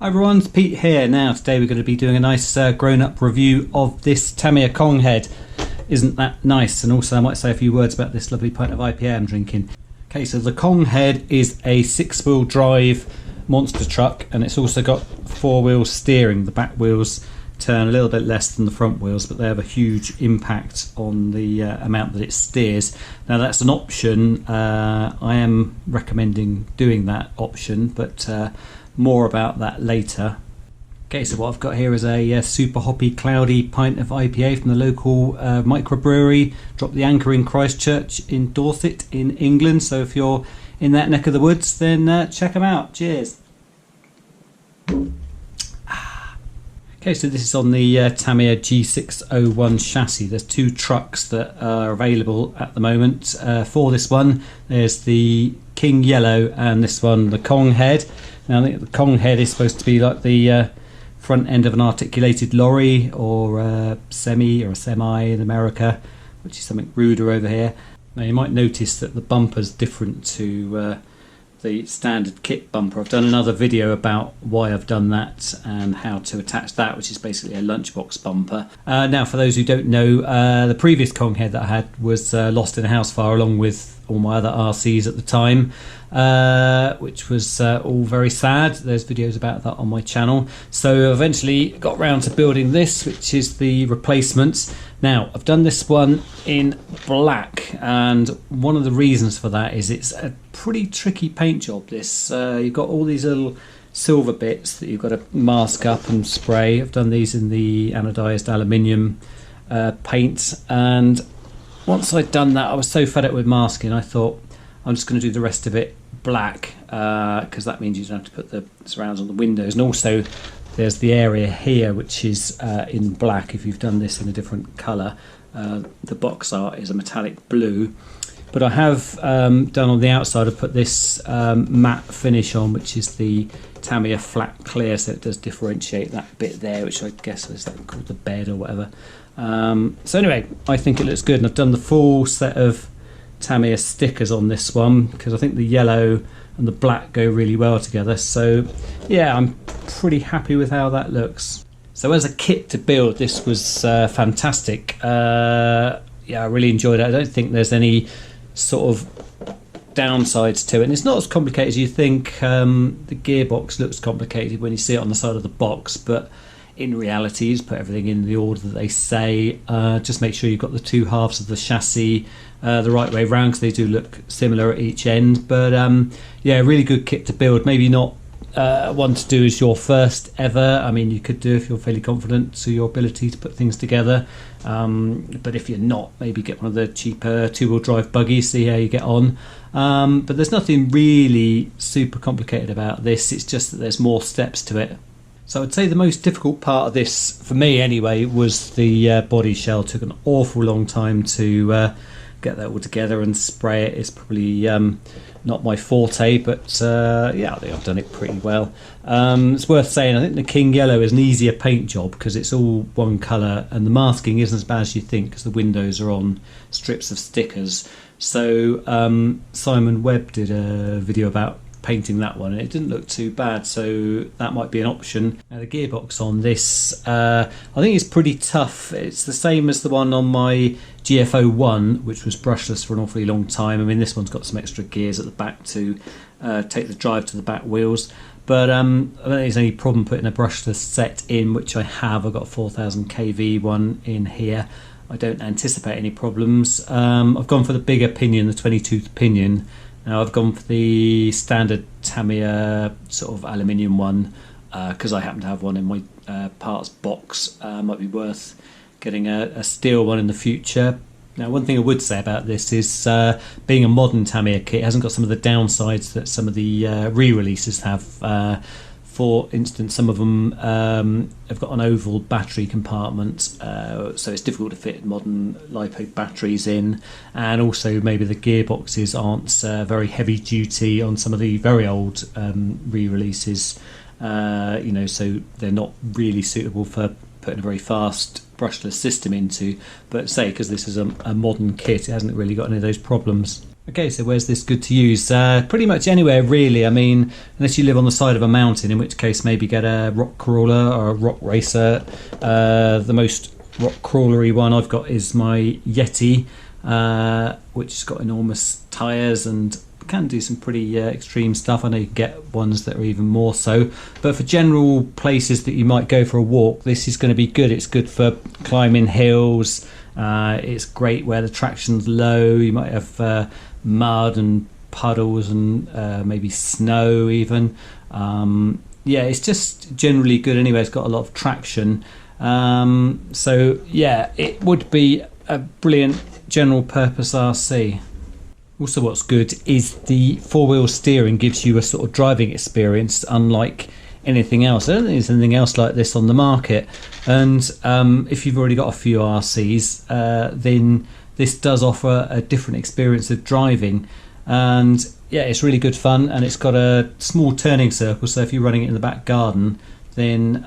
Hi everyone, it's Pete here. Now today we're going to be doing a nice grown-up review of this Tamiya Konghead. Isn't that nice? And also I might say a few words about this lovely pint of IPA I'm drinking. Okay, so the Konghead is a 6-wheel drive monster truck, and it's also got 4-wheel steering. The back wheels turn a little bit less than the front wheels, but they have a huge impact on the amount that it steers. Now that's an option. I am recommending doing that option, but more about that later. Okay, so what I've got here is a super hoppy, cloudy pint of IPA from the local microbrewery, Drop the Anchor in Christchurch in Dorset in England. So if you're in that neck of the woods, then check them out. Cheers. Okay, so this is on the Tamiya G6-01 chassis. There's 2 trucks that are available at the moment for this one. There's the King Yellow and this one, the Konghead. Now I think the Konghead is supposed to be like the front end of an articulated lorry or a semi in America, which is something ruder over here. Now you might notice that the bumper's different to the standard kit bumper. I've done another video about why I've done that and how to attach that, which is basically a lunchbox bumper. Now for those who don't know, the previous Konghead that I had was lost in a house fire along with all my other RCs at the time, which was all very sad. There's videos about that on my channel. So eventually got round to building this, which is the replacements. Now I've done this one in black, and one of the reasons for that is it's a pretty tricky paint job. This you've got all these little silver bits that you've got to mask up and spray. I've done these in the anodized aluminium paint, and once I'd done that I was so fed up with masking I thought I'm just going to do the rest of it black, because that means you don't have to put the surrounds on the windows. And also there's the area here which is in black if you've done this in a different colour. The box art is a metallic blue, but I have done on the outside, I've put this matte finish on, which is the Tamiya flat clear, so it does differentiate that bit there, which I guess is called the bed or whatever. So anyway, I think it looks good, and I've done the full set of Tamiya stickers on this one because I think the yellow and the black go really well together. So yeah, I'm pretty happy with how that looks. So as a kit to build, this was fantastic. Yeah, I really enjoyed it. I don't think there's any sort of downsides to it, and it's not as complicated as you think. The gearbox looks complicated when you see it on the side of the box, but in reality you just put everything in the order that they say. Just make sure you've got the 2 halves of the chassis the right way round, because they do look similar at each end. But yeah, really good kit to build. Maybe not one to do as your first ever. I mean, you could do if you're fairly confident to your ability to put things together, but if you're not, maybe get one of the cheaper 2-wheel drive buggies, see how you get on. But there's nothing really super complicated about this. It's just that there's more steps to it. So I'd say the most difficult part of this, for me anyway, was the body shell. It took an awful long time to get that all together and spray it. It's probably not my forte, but yeah, I think I've done it pretty well. It's worth saying, I think the King Yellow is an easier paint job because it's all one colour, and the masking isn't as bad as you think because the windows are on strips of stickers. So Simon Webb did a video about painting that one, and it didn't look too bad, so that might be an option. Now the gearbox on this, I think it's pretty tough. It's the same as the one on my GF-01, which was brushless for an awfully long time. I mean, this one's got some extra gears at the back to take the drive to the back wheels, but I don't think there's any problem putting a brushless set in, which I have. I've got a 4000 kV one in here. I don't anticipate any problems. I've gone for the bigger pinion, the 22th pinion. Now I've gone for the standard Tamiya sort of aluminium one because I happen to have one in my parts box. Might be worth getting a steel one in the future. Now one thing I would say about this is being a modern Tamiya kit, it hasn't got some of the downsides that some of the re-releases have. For instance, some of them have got an oval battery compartment, so it's difficult to fit modern LiPo batteries in, and also maybe the gearboxes aren't very heavy duty on some of the very old re-releases, you know, so they're not really suitable for putting a very fast brushless system into. But say, because this is a modern kit, it hasn't really got any of those problems. Okay, so where's this good to use? Pretty much anywhere really. I mean, unless you live on the side of a mountain, in which case maybe get a rock crawler or a rock racer. The most rock crawlery one I've got is my Yeti, which has got enormous tyres and can do some pretty extreme stuff. I know you can get ones that are even more so, but for general places that you might go for a walk, this is going to be good. It's good for climbing hills. It's great where the traction's low. You might have mud and puddles and maybe snow even. Yeah, it's just generally good anyway. It's got a lot of traction. So yeah, it would be a brilliant general purpose RC. Also, what's good is the four-wheel steering gives you a sort of driving experience unlike anything else. I don't think there's anything else like this on the market. And if you've already got a few RCs, then this does offer a different experience of driving. And yeah, it's really good fun, and it's got a small turning circle, so if you're running it in the back garden, then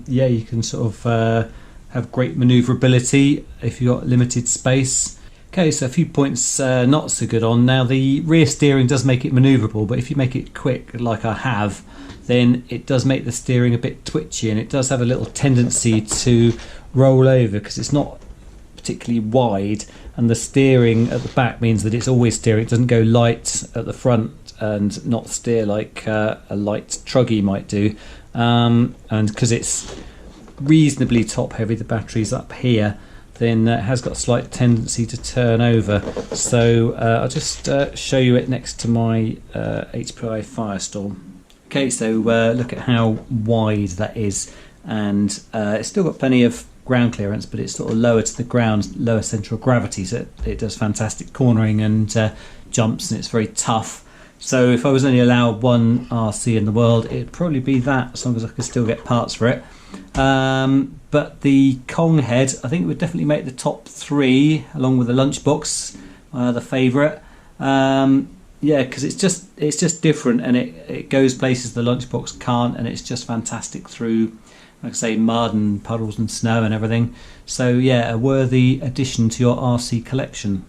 yeah, you can sort of have great manoeuvrability if you've got limited space. Okay, so a few points not so good on. Now, the rear steering does make it manoeuvrable, but if you make it quick like I have, then it does make the steering a bit twitchy, and it does have a little tendency to roll over because it's not particularly wide, and the steering at the back means that it's always steering. It doesn't go light at the front and not steer like a light truggy might do. And because it's reasonably top heavy, the battery's up here, then it has got a slight tendency to turn over. So I'll just show you it next to my HPI Firestorm. Okay, so look at how wide that is, and it's still got plenty of ground clearance, but it's sort of lower to the ground, lower central gravity, so it does fantastic cornering and jumps, and it's very tough. So if I was only allowed one RC in the world, it'd probably be that, as long as I could still get parts for it. But the Konghead, I think, would definitely make the top 3, along with the Lunchbox, the favourite. Yeah, because it's just different, and it goes places the Lunchbox can't, and it's just fantastic through, like I say, mud and puddles and snow and everything. So yeah, a worthy addition to your RC collection.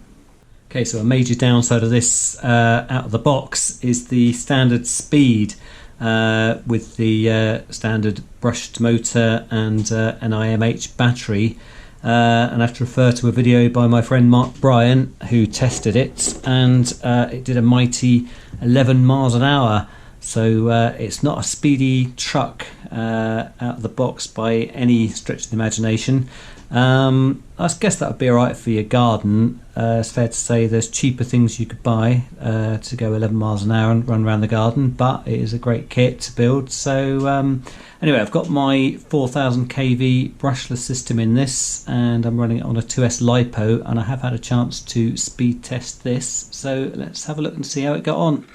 Okay, so a major downside of this out of the box is the standard speed with the standard brushed motor and an IMH battery. And I have to refer to a video by my friend Mark Bryan, who tested it, and it did a mighty 11 miles an hour. So it's not a speedy truck out of the box by any stretch of the imagination. I guess that would be alright for your garden. It's fair to say there's cheaper things you could buy to go 11 miles an hour and run around the garden, but it is a great kit to build. So anyway, I've got my 4000 kV brushless system in this, and I'm running it on a 2S LiPo, and I have had a chance to speed test this. So let's have a look and see how it got on.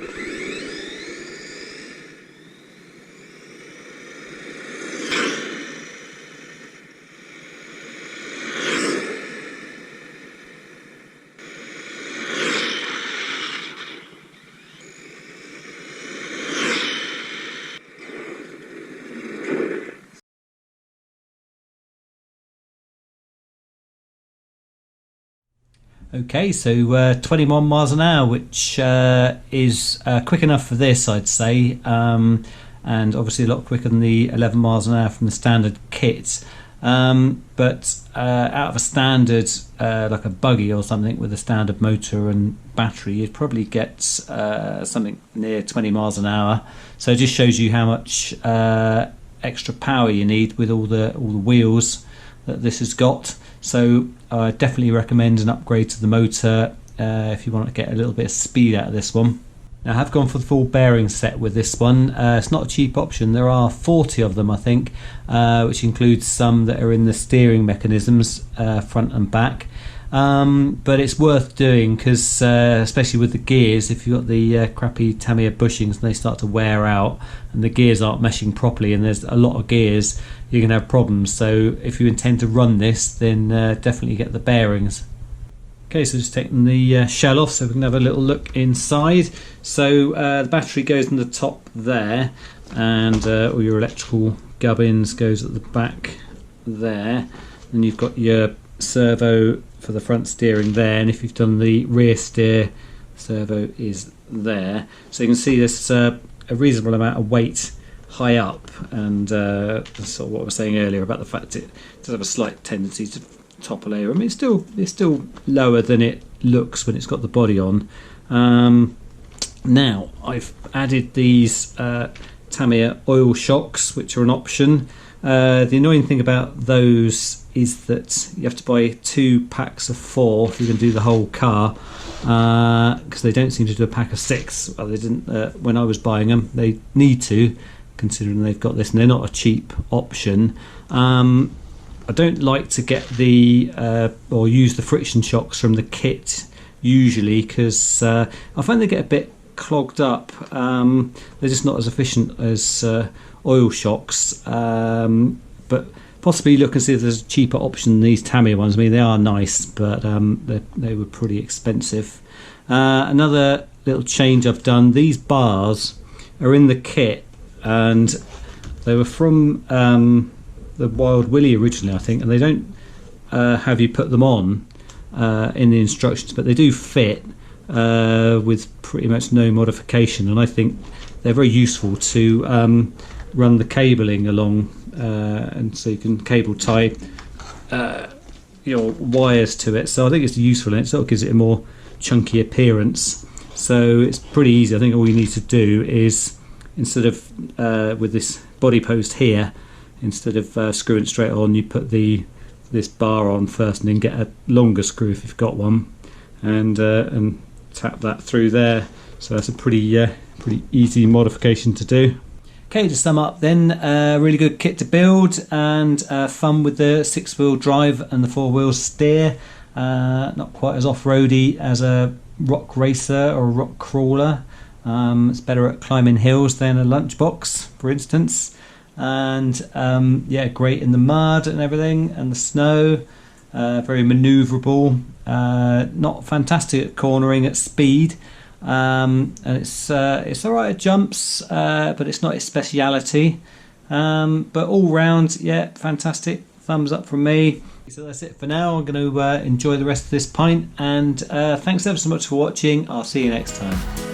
Okay, so 21 miles an hour, which is quick enough for this, I'd say, and obviously a lot quicker than the 11 miles an hour from the standard kit. But out of a standard, like a buggy or something with a standard motor and battery, you'd probably get something near 20 miles an hour. So it just shows you how much extra power you need with all the wheels that this has got. So I definitely recommend an upgrade to the motor if you want to get a little bit of speed out of this one. Now, I have gone for the full bearing set with this one. It's not a cheap option. There are 40 of them, I think, which includes some that are in the steering mechanisms, front and back. But it's worth doing because, especially with the gears, if you've got the crappy Tamiya bushings and they start to wear out and the gears aren't meshing properly and there's a lot of gears, you're going to have problems. So if you intend to run this, then definitely get the bearings. Okay, so just taking the shell off so we can have a little look inside. So the battery goes in the top there, and all your electrical gubbins goes at the back there. Then you've got your servo for the front steering there, and if you've done the rear steer servo is there. So you can see there's a reasonable amount of weight high up, and sort of what I was saying earlier about the fact it does have a slight tendency to topple over. I mean, it's still lower than it looks when it's got the body on. Now I've added these Tamiya oil shocks, which are an option. The annoying thing about those is that you have to buy 2 packs of 4 if you can do the whole car, because they don't seem to do a pack of 6. Well, they didn't when I was buying them. They need to, considering they've got this, and they're not a cheap option. I don't like to get the or use the friction shocks from the kit usually, because I find they get a bit clogged up. They're just not as efficient as oil shocks, but possibly look and see if there's a cheaper option than these Tamiya ones. I mean, they are nice, but they were pretty expensive. Another little change I've done, these bars are in the kit, and they were from the Wild Willie originally, I think, and they don't have you put them on in the instructions, but they do fit with pretty much no modification, and I think they're very useful to run the cabling along, and so you can cable tie your wires to it. So I think it's useful, and it sort of gives it a more chunky appearance. So it's pretty easy. I think all you need to do is, instead of with this body post here, instead of screwing it straight on, you put this bar on first, and then get a longer screw if you've got one, and tap that through there. So that's a pretty easy modification to do. Okay, to sum up then, really good kit to build, and fun with the 6-wheel drive and the 4-wheel steer. Not quite as off-roady as a rock racer or a rock crawler. It's better at climbing hills than a lunchbox, for instance. And yeah, great in the mud and everything, and the snow. Very manoeuvrable. Not fantastic at cornering at speed. And it's alright at jumps, but it's not its speciality. But all round, yeah, fantastic. Thumbs up from me. So that's it for now. I'm going to enjoy the rest of this pint, and thanks ever so much for watching. I'll see you next time.